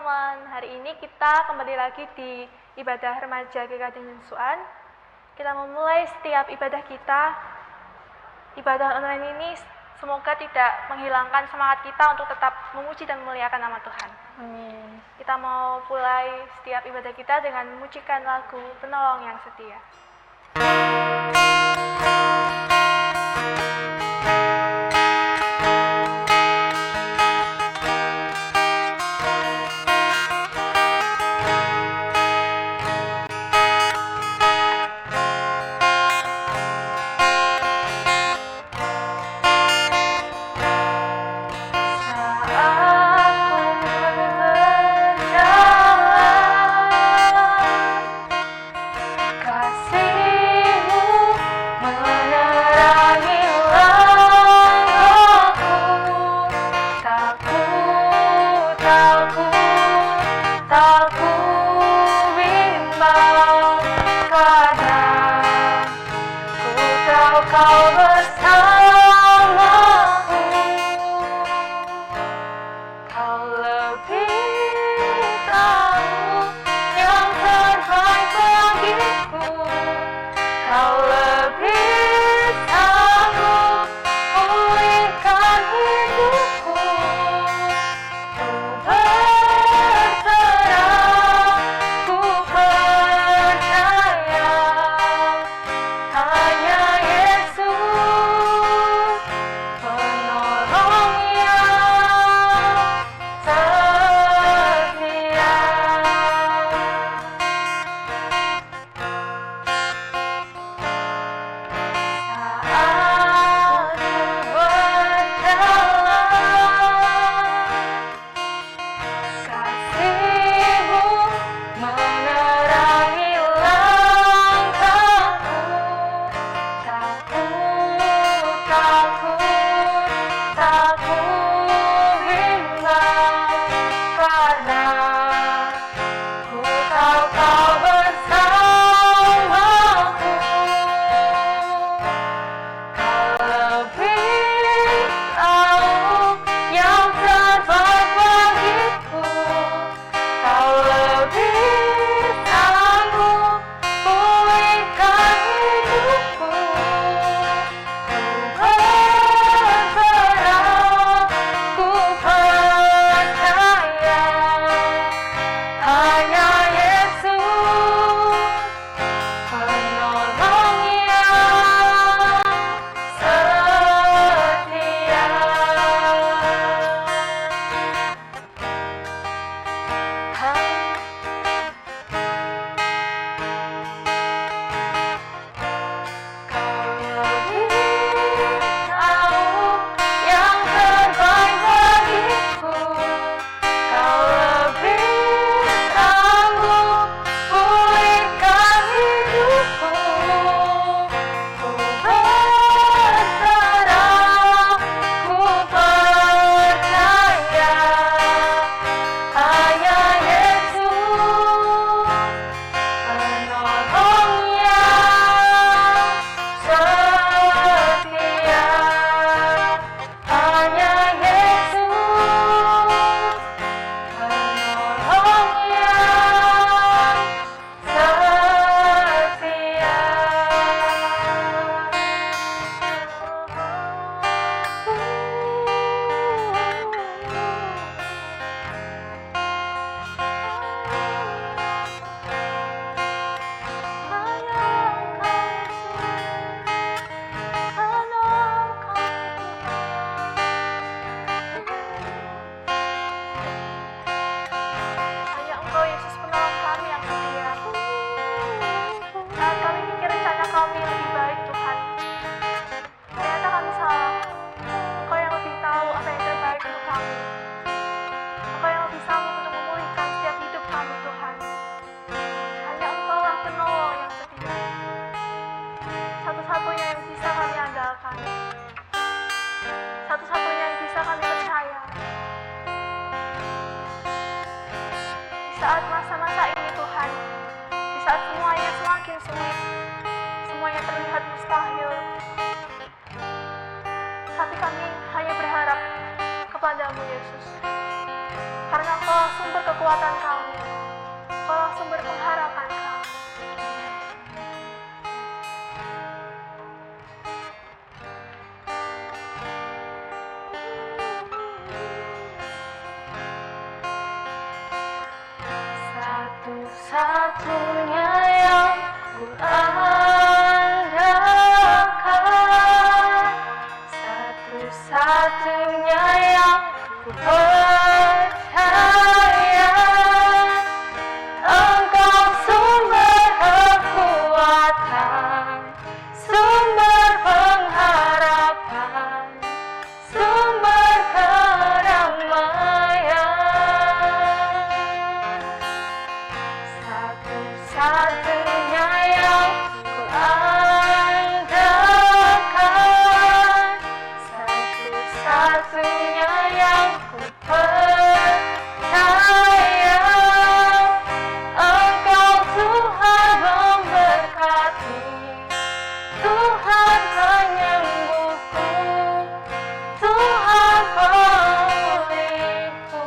teman-teman, hari ini kita kembali lagi di ibadah remaja GKD Nyusuan. Kita memulai setiap ibadah kita. Ibadah online ini semoga tidak menghilangkan semangat kita untuk tetap memuji dan memuliakan nama Tuhan. Amin. Kita mau mulai setiap ibadah kita dengan memujikan lagu Penolong yang Setia. Satu-satunya yang bisa kami percaya. Di saat masa-masa ini Tuhan, di saat semuanya semakin sulit, semuanya terlihat mustahil, tapi kami hanya berharap kepadamu Yesus, karena Engkau sumber sumber kekuatan kami, Engkaulah sumber pengharapan kami. Satu-satunya yang ku andalkan, satu-satunya yang ku percaya, Engkau sumber kekuatan, sumber pengharapan, sumber kedamaian. Satu-satunya yang ku andalkan, satu-satunya yang ku percaya, Engkau Tuhan memberkati, Tuhan penyembuhku, Tuhan pemulihku.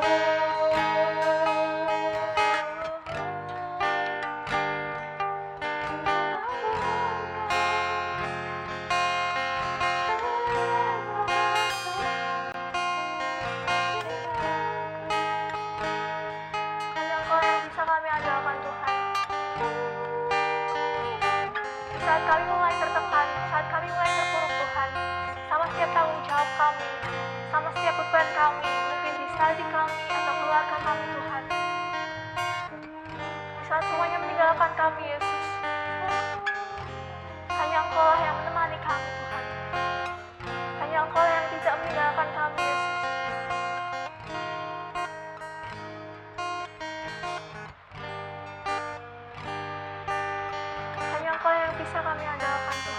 Hanya Engkau yang bisa kami andalkan, Tuhan. Saat kami mulai tertekan, saat kami mulai terpuruk, Tuhan, sama setiap tanggung jawab kami, sama setiap beban kami, mungkin di saldi kami atau keluarga kami, Tuhan. Di saat semuanya meninggalkan kami, Yesus, hanya Engkau-lah yang menemani kami, Tuhan. Hanya Engkau yang tidak meninggalkan kami, Yesus. Hanya Engkau yang bisa kami andalkan, Tuhan.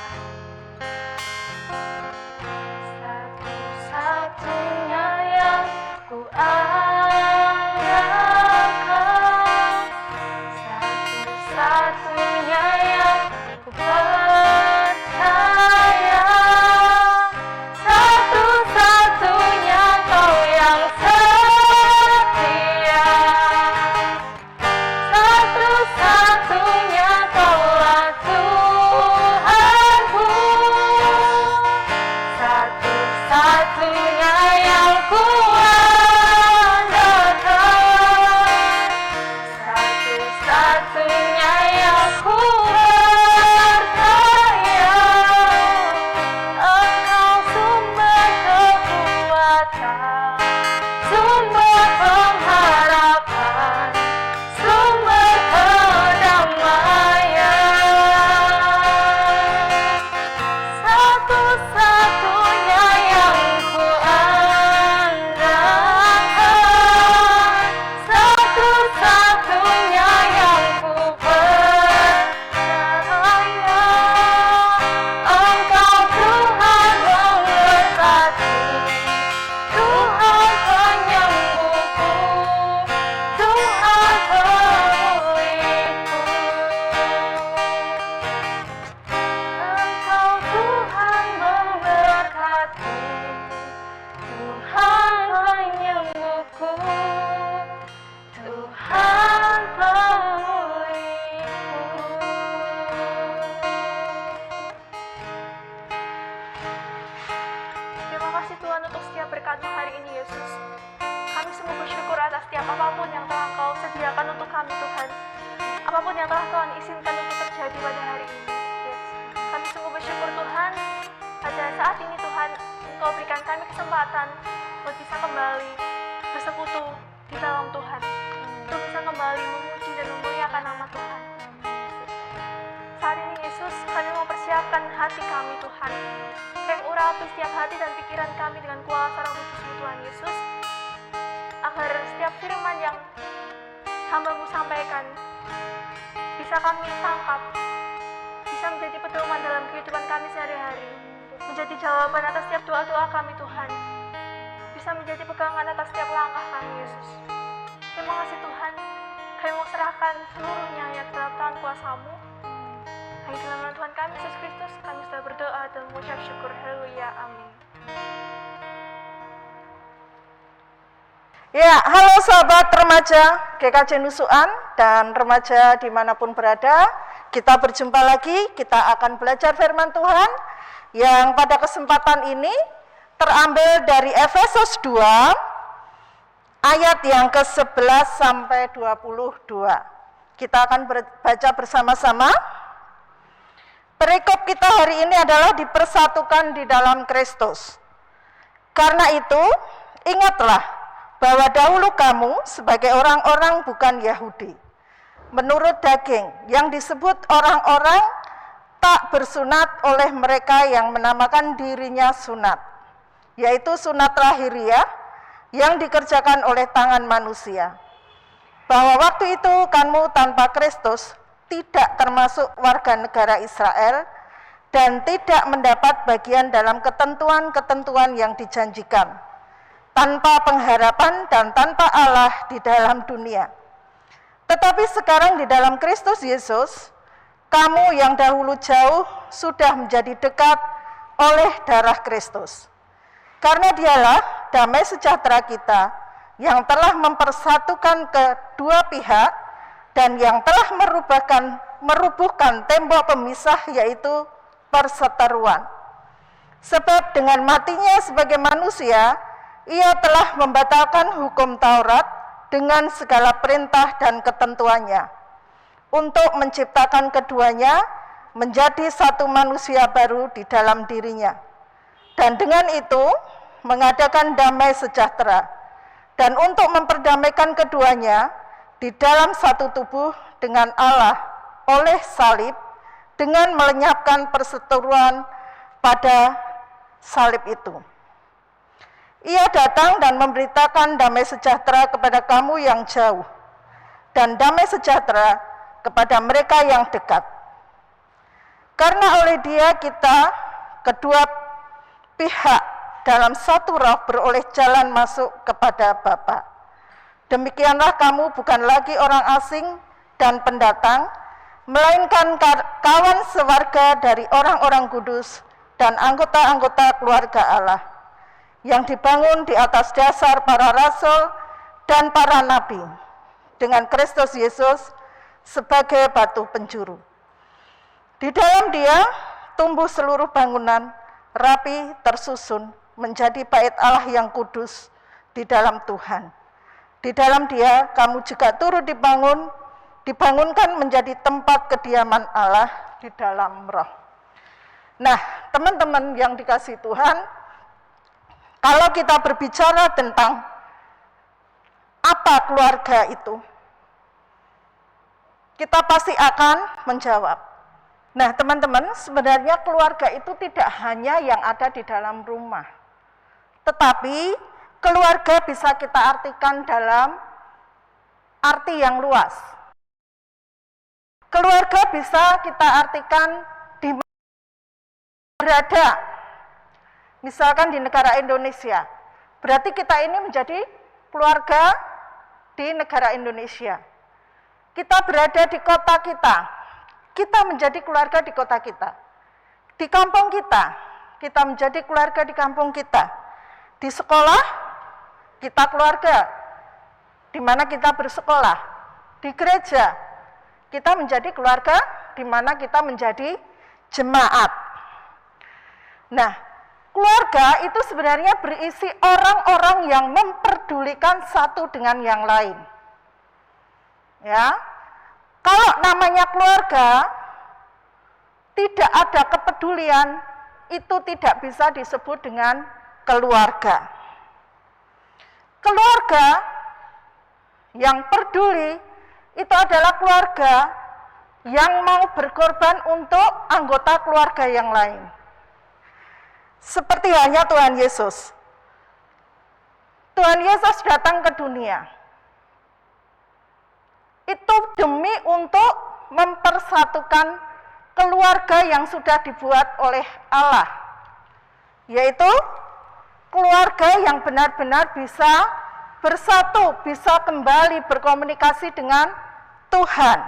Satu-satunya yang ku andalkan, satu-satunya yang ku percaya, satu-satunya Kau yang setia, satu-satunya Kaulah Tuhanku, satu-satunya yang ku andalkan, satu-satunya yang ku percaya, Engkau sumber kekuatan, sumber pengharapan, sumber kedamaian. Satu-satunya yang ku andalkan, satu-satunya yang ku percaya, Engkau Tuhan memberkati, Tuhan penyembuhku, Tuhan pemulihku. Engkau Tuhan memberkati, Tuhan penyembuhku, Tuhan pemulihku. Terima kasih Tuhan untuk setiap berkat hari ini, Yesus. Kami sungguh bersyukur atas setiap apapun yang telah Engkau sediakan untuk kami, Tuhan. Apapun yang telah Tuhan izinkan untuk terjadi pada hari ini, Yesus. Kami sungguh bersyukur, Tuhan. Pada saat ini, Tuhan, Engkau berikan kami kesempatan untuk bisa kembali bersekutu di dalam Tuhan, untuk bisa kembali memuji dan memuliakan nama Tuhan. Saat ini, Yesus, kami mau persiapkan hati kami, Tuhan. Kami urapi setiap hati dan pikiran kami dengan kuasa Roh Kudus-Mu, Tuhan Yesus, agar setiap firman yang hamba-Mu sampaikan bisa kami tangkap, bisa menjadi pedoman dalam kehidupan kami sehari-hari, menjadi jawaban atas setiap doa-doa kami, Tuhan, bisa menjadi pegangan atas setiap langkah kami, Yesus. Terima kasih, Tuhan. Kami mau serahkan seluruhnya ya dalam tangan kuasa-Mu. Hanya dalam nama Tuhan kami Yesus Kristus kami sudah berdoa dan mengucap syukur. Haleluya, amin. Ya, halo sahabat remaja GKJ Nusuan dan remaja dimanapun berada. Kita berjumpa lagi, kita akan belajar firman Tuhan yang pada kesempatan ini terambil dari Efesus 2 ayat yang ke-11 sampai 22. Kita akan baca bersama-sama. Perikop kita hari ini adalah dipersatukan di dalam Kristus. Karena itu, ingatlah bahwa dahulu kamu sebagai orang-orang bukan Yahudi, menurut daging, yang disebut orang-orang tak bersunat oleh mereka yang menamakan dirinya sunat, yaitu sunat lahiriah yang dikerjakan oleh tangan manusia. Bahwa waktu itu kamu tanpa Kristus tidak termasuk warga negara Israel dan tidak mendapat bagian dalam ketentuan-ketentuan yang dijanjikan, tanpa pengharapan dan tanpa Allah di dalam dunia. Tetapi sekarang di dalam Kristus Yesus, kamu yang dahulu jauh sudah menjadi dekat oleh darah Kristus. Karena dialah damai sejahtera kita yang telah mempersatukan kedua pihak dan yang telah merubuhkan tembok pemisah, yaitu perseteruan. Sebab dengan matinya sebagai manusia, ia telah membatalkan hukum Taurat dengan segala perintah dan ketentuannya, untuk menciptakan keduanya menjadi satu manusia baru di dalam dirinya, dan dengan itu mengadakan damai sejahtera, dan untuk memperdamaikan keduanya di dalam satu tubuh dengan Allah oleh salib, dengan melenyapkan perseteruan pada salib itu. Ia datang dan memberitakan damai sejahtera kepada kamu yang jauh, dan damai sejahtera kepada mereka yang dekat. Karena oleh Dia kita, kedua pihak dalam satu roh beroleh jalan masuk kepada Bapa. Demikianlah kamu bukan lagi orang asing dan pendatang, melainkan kawan sewarga dari orang-orang kudus dan anggota-anggota keluarga Allah, yang dibangun di atas dasar para rasul dan para nabi, dengan Kristus Yesus sebagai batu penjuru. Di dalam Dia tumbuh seluruh bangunan, rapi tersusun menjadi bait Allah yang kudus di dalam Tuhan. Di dalam Dia kamu juga turut dibangunkan menjadi tempat kediaman Allah di dalam roh. Nah, teman-teman yang dikasihi Tuhan, kalau kita berbicara tentang apa keluarga itu, kita pasti akan menjawab. Nah, teman-teman, sebenarnya keluarga itu tidak hanya yang ada di dalam rumah, tetapi keluarga bisa kita artikan dalam arti yang luas. Keluarga bisa kita artikan di mana berada. Misalkan di negara Indonesia, berarti kita ini menjadi keluarga di negara Indonesia. Kita berada di kota kita menjadi keluarga di kota kita. Di kampung kita menjadi keluarga di kampung kita. Di sekolah, kita keluarga, di mana kita bersekolah. Di gereja, kita menjadi keluarga, di mana kita menjadi jemaat. Nah, keluarga itu sebenarnya berisi orang-orang yang memperdulikan satu dengan yang lain. Ya, kalau namanya keluarga, tidak ada kepedulian, itu tidak bisa disebut dengan keluarga. Keluarga yang peduli itu adalah keluarga yang mau berkorban untuk anggota keluarga yang lain. Seperti halnya Tuhan Yesus. Tuhan Yesus datang ke dunia. Itu demi untuk mempersatukan keluarga yang sudah dibuat oleh Allah. Yaitu keluarga yang benar-benar bisa bersatu, bisa kembali berkomunikasi dengan Tuhan.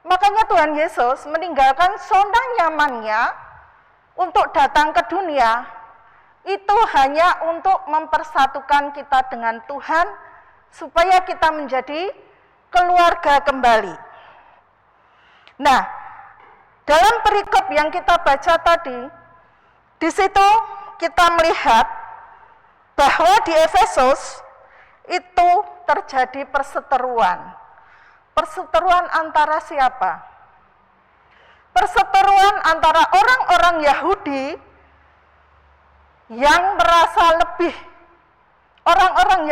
Makanya Tuhan Yesus meninggalkan zona nyamannya untuk datang ke dunia itu hanya untuk mempersatukan kita dengan Tuhan, supaya kita menjadi keluarga kembali. Nah, dalam perikop yang kita baca tadi, di situ kita melihat bahwa di Efesus itu terjadi perseteruan. Perseteruan antara siapa? Perseteruan antara orang-orang Yahudi yang merasa lebih, orang-orang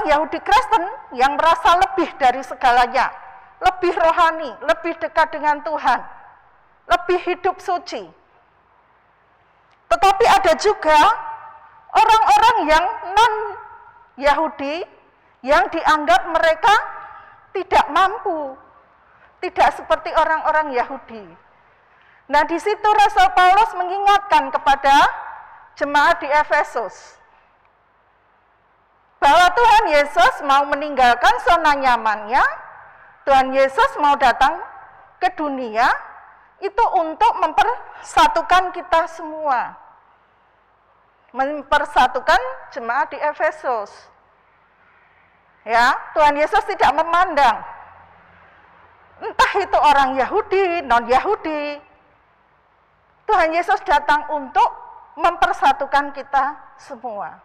Yahudi Kristen yang merasa lebih dari segalanya, lebih rohani, lebih dekat dengan Tuhan, lebih hidup suci. Tetapi ada juga orang-orang yang non-Yahudi yang dianggap mereka tidak mampu, tidak seperti orang-orang Yahudi. Nah, di situ Rasul Paulus mengingatkan kepada jemaat di Efesus bahwa Tuhan Yesus mau meninggalkan zona nyamannya, Tuhan Yesus mau datang ke dunia itu untuk mempersatukan kita semua, mempersatukan jemaat di Efesus. Ya, Tuhan Yesus tidak memandang entah itu orang Yahudi, non-Yahudi. Tuhan Yesus datang untuk mempersatukan kita semua.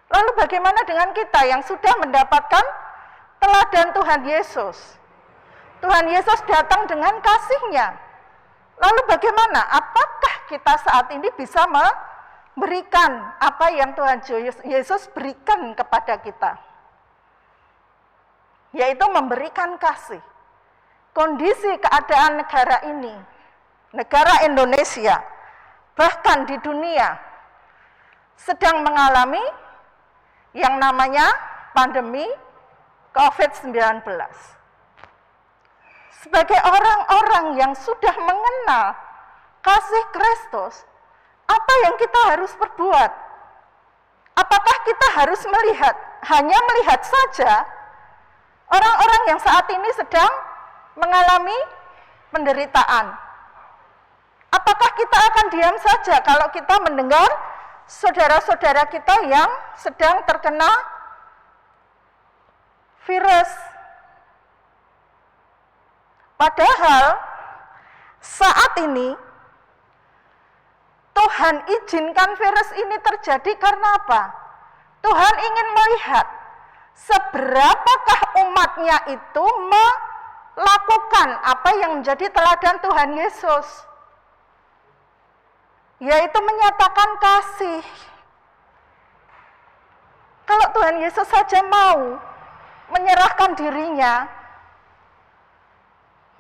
Lalu bagaimana dengan kita yang sudah mendapatkan teladan Tuhan Yesus? Tuhan Yesus datang dengan kasih-Nya. Lalu bagaimana? Apakah kita saat ini bisa memberikan apa yang Tuhan Yesus berikan kepada kita? Yaitu memberikan kasih. Kondisi keadaan negara ini, negara Indonesia, bahkan di dunia, sedang mengalami yang namanya pandemi COVID-19. Sebagai orang-orang yang sudah mengenal kasih Kristus, apa yang kita harus perbuat? Apakah kita harus hanya melihat saja orang-orang yang saat ini sedang mengalami penderitaan? Apakah kita akan diam saja kalau kita mendengar saudara-saudara kita yang sedang terkena virus? Padahal saat ini Tuhan izinkan virus ini terjadi karena apa? Tuhan ingin melihat seberapakah umatnya itu melakukan apa yang menjadi teladan Tuhan Yesus, yaitu menyatakan kasih. Kalau Tuhan Yesus saja mau menyerahkan dirinya,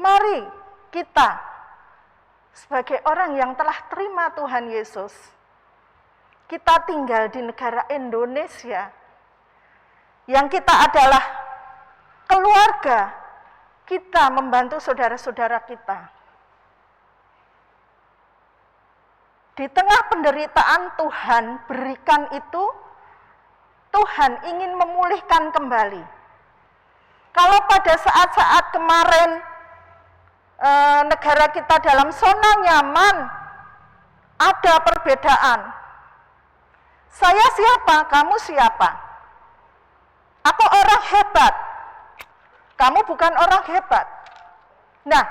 mari kita sebagai orang yang telah terima Tuhan Yesus, kita tinggal di negara Indonesia, yang kita adalah keluarga, kita membantu saudara-saudara kita. Di tengah penderitaan Tuhan berikan itu, Tuhan ingin memulihkan kembali. Kalau pada saat-saat kemarin negara kita dalam zona nyaman, ada perbedaan. Saya siapa? Kamu siapa? Aku orang hebat. Kamu bukan orang hebat. Nah,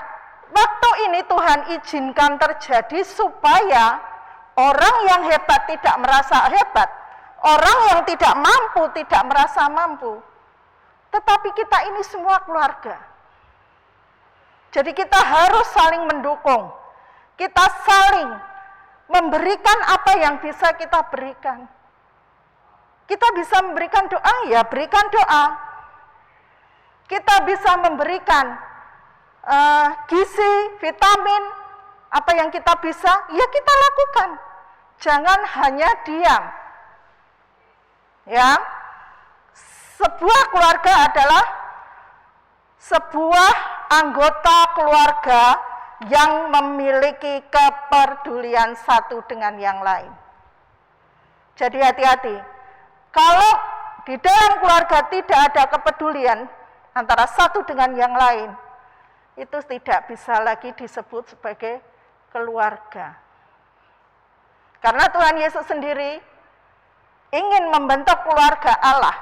waktu ini Tuhan izinkan terjadi supaya orang yang hebat tidak merasa hebat, orang yang tidak mampu tidak merasa mampu. Tetapi kita ini semua keluarga. Jadi kita harus saling mendukung. Kita saling memberikan apa yang bisa kita berikan. Kita bisa memberikan doa, ya berikan doa. Kita bisa memberikan gizi, vitamin, apa yang kita bisa, ya kita lakukan. Jangan hanya diam. Ya, sebuah keluarga adalah sebuah anggota keluarga yang memiliki kepedulian satu dengan yang lain. Jadi hati-hati. Kalau di dalam keluarga tidak ada kepedulian antara satu dengan yang lain, itu tidak bisa lagi disebut sebagai keluarga. Karena Tuhan Yesus sendiri ingin membentuk keluarga Allah.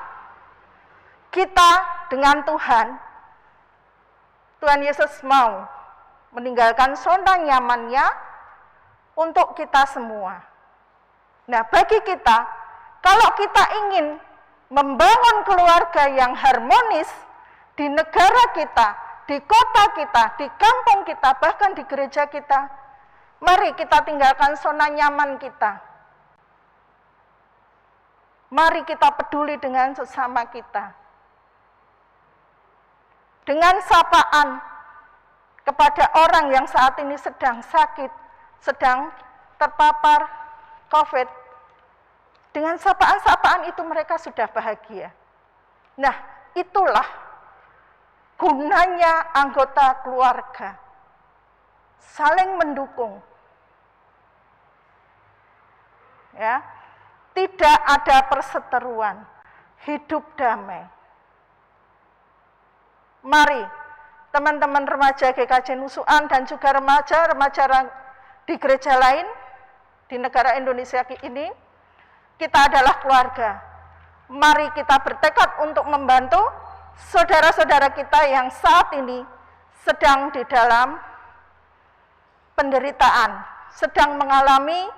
Kita dengan Tuhan Yesus mau meninggalkan zona nyamannya untuk kita semua. Nah, bagi kita, kalau kita ingin membangun keluarga yang harmonis di negara kita, di kota kita, di kampung kita, bahkan di gereja kita, mari kita tinggalkan zona nyaman kita. Mari kita peduli dengan sesama kita. Dengan sapaan kepada orang yang saat ini sedang sakit, sedang terpapar COVID. Dengan sapaan-sapaan itu mereka sudah bahagia. Nah, itulah gunanya anggota keluarga. Saling mendukung. Ya, tidak ada perseteruan, hidup damai. Mari teman-teman remaja GKJ Nusuan dan juga remaja-remaja di gereja lain di negara Indonesia ini, kita adalah keluarga. Mari kita bertekad untuk membantu saudara-saudara kita yang saat ini sedang di dalam penderitaan, sedang mengalami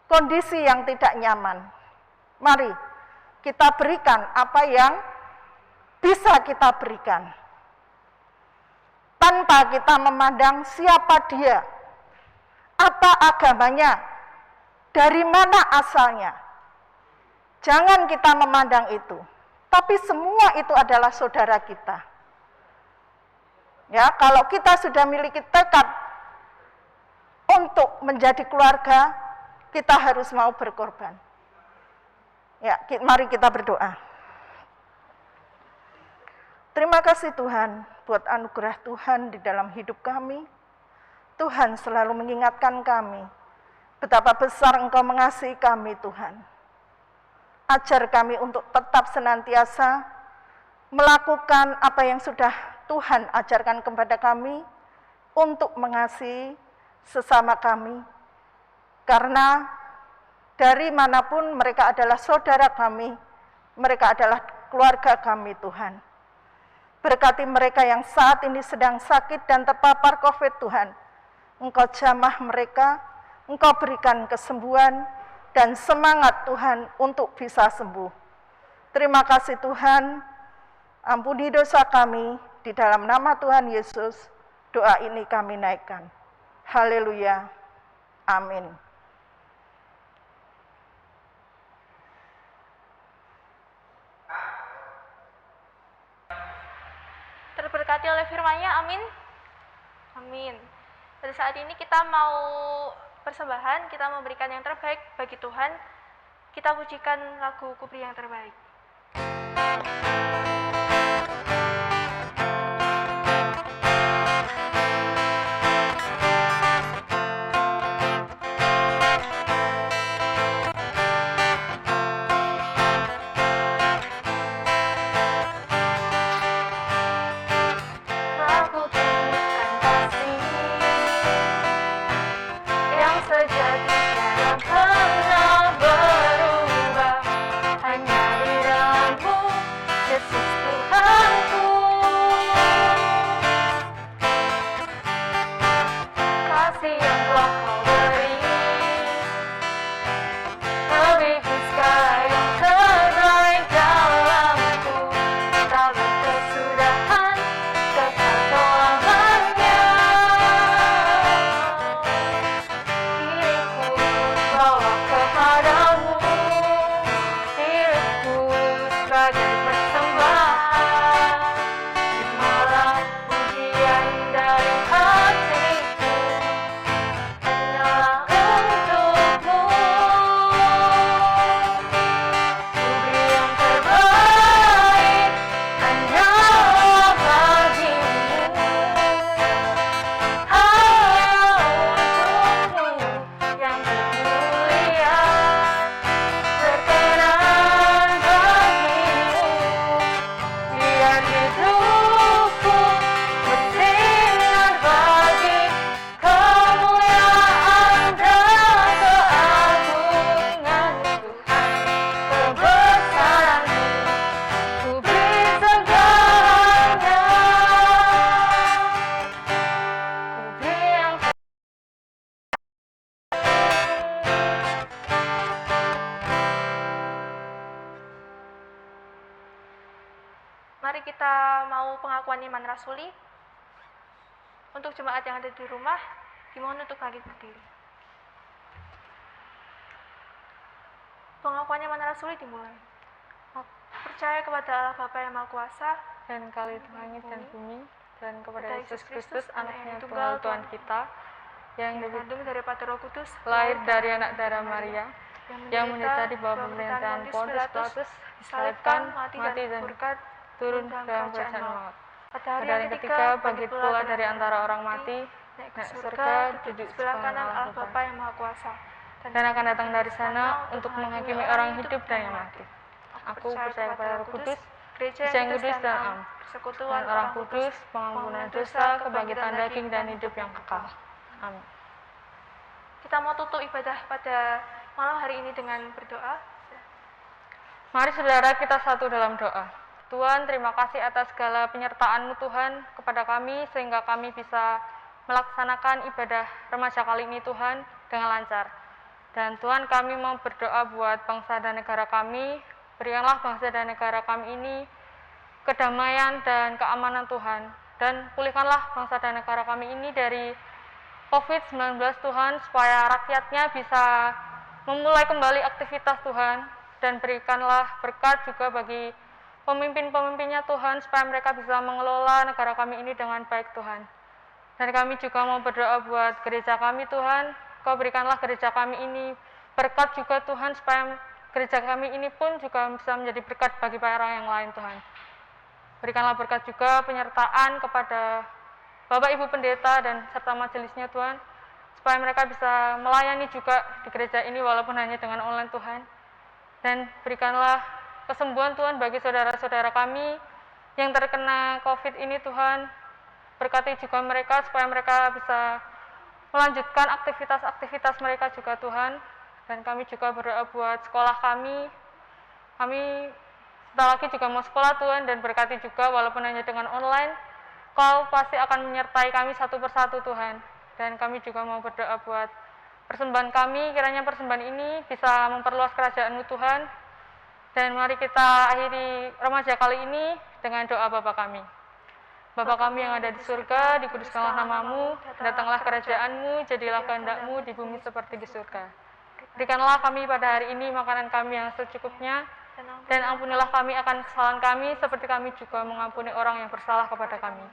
kondisi yang tidak nyaman. Mari kita berikan apa yang bisa kita berikan. Tanpa kita memandang siapa dia, apa agamanya, dari mana asalnya. Jangan kita memandang itu. Tapi semua itu adalah saudara kita. Ya, kalau kita sudah memiliki tekad untuk menjadi keluarga, kita harus mau berkorban. Ya, mari kita berdoa. Terima kasih Tuhan buat anugerah Tuhan di dalam hidup kami. Tuhan selalu mengingatkan kami betapa besar Engkau mengasihi kami Tuhan. Ajar kami untuk tetap senantiasa melakukan apa yang sudah Tuhan ajarkan kepada kami untuk mengasihi sesama kami. Karena dari manapun mereka adalah saudara kami, mereka adalah keluarga kami Tuhan. Berkati mereka yang saat ini sedang sakit dan terpapar COVID Tuhan. Engkau jamah mereka, Engkau berikan kesembuhan dan semangat Tuhan untuk bisa sembuh. Terima kasih Tuhan, ampuni dosa kami, di dalam nama Tuhan Yesus, doa ini kami naikkan. Haleluya, amin. Terberkati oleh firman-Nya, amin. Amin. Pada saat ini kita mau persembahan, kita memberikan yang terbaik bagi Tuhan. Kita pujikan lagu Ku Beri Yang Terbaik. Mari kita mau pengakuan iman rasuli. Untuk jemaat yang ada di rumah, dimohon untuk bangkit berdiri. Pengakuan iman rasuli dimulai. Aku percaya kepada Allah Bapa yang Maha Kuasa, dan kali langit dan bumi, dan kepada kepada Yesus Kristus, anaknya tunggal Tunggal Tuhan kita, yang dikandung daripada Roh Kudus, lahir dari anak darah Maria, yang menderita di bawah pemerintahan Pontius Pilatus, disalibkan, mati dan turun dalam kerajaan maut. Pada Pada hari yang ketiga, bangkit pula dari antara orang mati, naik naik ke surga, duduk di sebelah kanan Allah Bapa yang Maha Kuasa, dan akan datang dari sana untuk menghakimi orang hidup dan yang mati. Aku percaya kepada Roh Kudus, gereja yang kudus dan am, persekutuan orang kudus, pengampunan dosa, kebangkitan daging, dan hidup yang kekal. Amin. Kita mau tutup ibadah pada malam hari ini dengan berdoa. Mari saudara kita satu dalam doa. Tuhan, terima kasih atas segala penyertaan-Mu Tuhan kepada kami sehingga kami bisa melaksanakan ibadah remaja kali ini Tuhan dengan lancar. Dan Tuhan, kami mau berdoa buat bangsa dan negara kami. Berikanlah bangsa dan negara kami ini kedamaian dan keamanan Tuhan. Dan pulihkanlah bangsa dan negara kami ini dari COVID-19 Tuhan, supaya rakyatnya bisa memulai kembali aktivitas Tuhan. Dan berikanlah berkat juga bagi pemimpin-pemimpinnya Tuhan, supaya mereka bisa mengelola negara kami ini dengan baik Tuhan. Dan kami juga mau berdoa buat gereja kami Tuhan, Kau berikanlah gereja kami ini berkat juga Tuhan, supaya gereja kami ini pun juga bisa menjadi berkat bagi orang yang lain Tuhan. Berikanlah berkat juga penyertaan kepada Bapak Ibu Pendeta dan serta majelisnya Tuhan, supaya mereka bisa melayani juga di gereja ini walaupun hanya dengan online Tuhan. Dan berikanlah kesembuhan Tuhan bagi saudara-saudara kami yang terkena COVID ini Tuhan. Berkati juga mereka supaya mereka bisa melanjutkan aktivitas-aktivitas mereka juga Tuhan. Dan kami juga berdoa buat sekolah kami. Kami sebentar lagi juga mau sekolah Tuhan, dan berkati juga walaupun hanya dengan online, Kau pasti akan menyertai kami satu persatu Tuhan. Dan kami juga mau berdoa buat persembahan kami, kiranya persembahan ini bisa memperluas kerajaan-Mu Tuhan. Dan mari kita akhiri remaja kali ini dengan doa Bapa kami. Bapa kami yang ada di surga, dikuduskanlah nama-Mu, datanglah kerajaan-Mu, jadilah kehendak-Mu di bumi seperti di surga. Berikanlah kami pada hari ini makanan kami yang secukupnya, dan ampunilah kami akan kesalahan kami, seperti kami juga mengampuni orang yang bersalah kepada kami.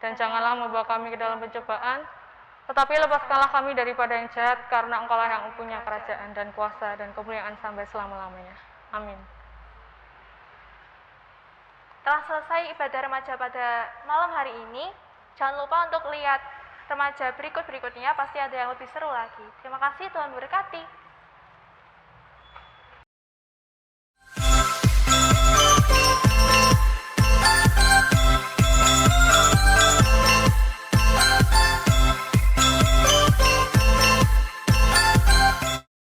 Dan janganlah membawa kami ke dalam pencobaan, tetapi lepaskanlah kami daripada yang jahat, karena Engkau-lah yang mempunyai kerajaan dan kuasa dan kemuliaan sampai selama-lamanya. Amin. Telah selesai ibadah remaja pada malam hari ini. Jangan lupa untuk lihat remaja berikut-berikutnya, pasti ada yang lebih seru lagi. Terima kasih, Tuhan berkati.